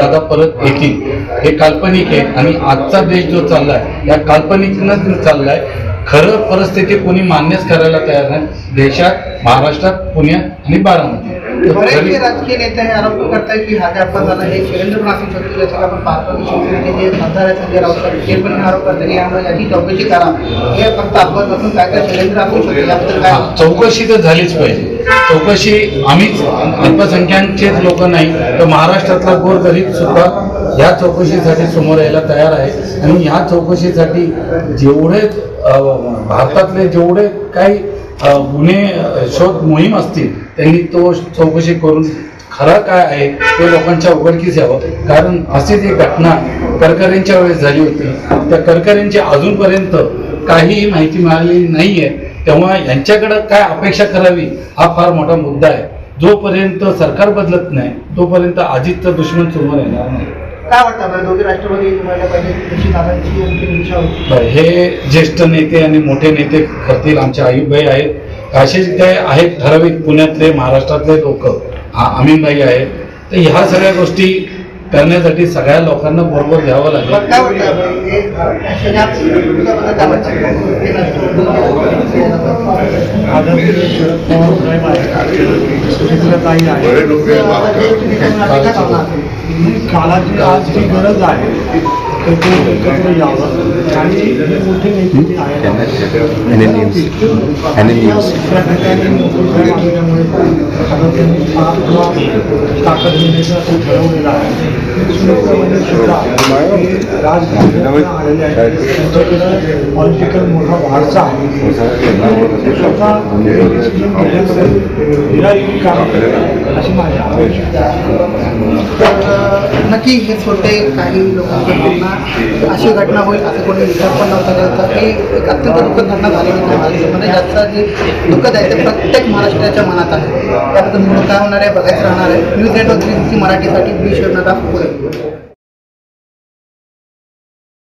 दादा परत येतील हे काल्पनिक आहे आणि आजचा देश जो चाललाय या काल्पनिकनंच चाललाय. खरं परिस्थिती कोणी मान्यच करायला तयार नाही देशात, महाराष्ट्रात, पुण्यात आणि बारामती. बरेचसे राजकीय नेते हे आरोप करतायत की हा जे अपघात झाला हे षडयंत्र पण असू शकतो. ज्याच्यात आपण पाहतो की शिवसेनेचे जे खासदार आहेत संजय राऊत ते पण हे आरोप करतात की यामुळे याची चौकशी करा, हे फक्त अपघात नसून काय काय षडयंत्र असू शकते. याबद्दल काय चौकशी तर झालीच पाहिजे. चौकशी आम्हीच अल्पसंख्याकचेच लोक नाही तर महाराष्ट्रातला गोरगरीब सुद्धा ह्या चौकशीसाठी समोर यायला तयार आहे. आणि ह्या चौकशीसाठी जेवढे भारतातले जेवढे काही गुन्हे शोध मोहीम असतील त्यांनी तो चौकशी करून खरं काय आहे ते लोकांच्या उघडकीस यावं. कारण अशीच एक घटना करकरेंच्या वेळेस झाली होती. त्या करकरेंची अजूनपर्यंत काहीही माहिती मिळालेली नाही आहे. तेव्हा यांच्याकडे काय अपेक्षा करावी हा फार मोठा मुद्दा आहे. जोपर्यंत सरकार बदलत नाही तोपर्यंत अजितचं दुश्मन समोर येणार नाही. काय वाटतं दोघे राष्ट्रवादी व्हायला पाहिजे दादांची अंतिम इच्छा होती. हे ज्येष्ठ नेते आणि मोठे नेते करतील. आमचे आयुबभाई आहेत, असेच काही आहेत ठराविक पुण्यातले महाराष्ट्रातले लोक, अमीनभाई आहेत. तर ह्या सगळ्या गोष्टी करण्यासाठी सगळ्या लोकांना बरोबर घ्यावं लागेल. काय वाटतं काळाची आज जी गरज आहे तर ते एकत्र यावं आणि मोठे नेते आहेत ताकद देण्याचं असं ठरवलेलं आहे. सुद्धा राजकारणात आलेले आहेत, त्यांच्याकडे पॉलिटिकल मोठा वारसा आहे. स्वतः डिसिजन घेण्यामध्ये काम करेल अशी माझी अपेक्षा. नक्की हे छोटे काही लोकांच्या अशी घटना होईल असं कोणी विचार पण नव्हता करता की एक अत्यंत दुःखद घटना झाली होती. म्हणजे जास्त जे दुःखद आहे ते प्रत्येक महाराष्ट्राच्या मनात आहे. त्याबद्दल काय होणार आहे बघायचं राहणार आहे. न्यूज नेटवर्क 360 मराठीसाठी बी शिवनाथ पुणे.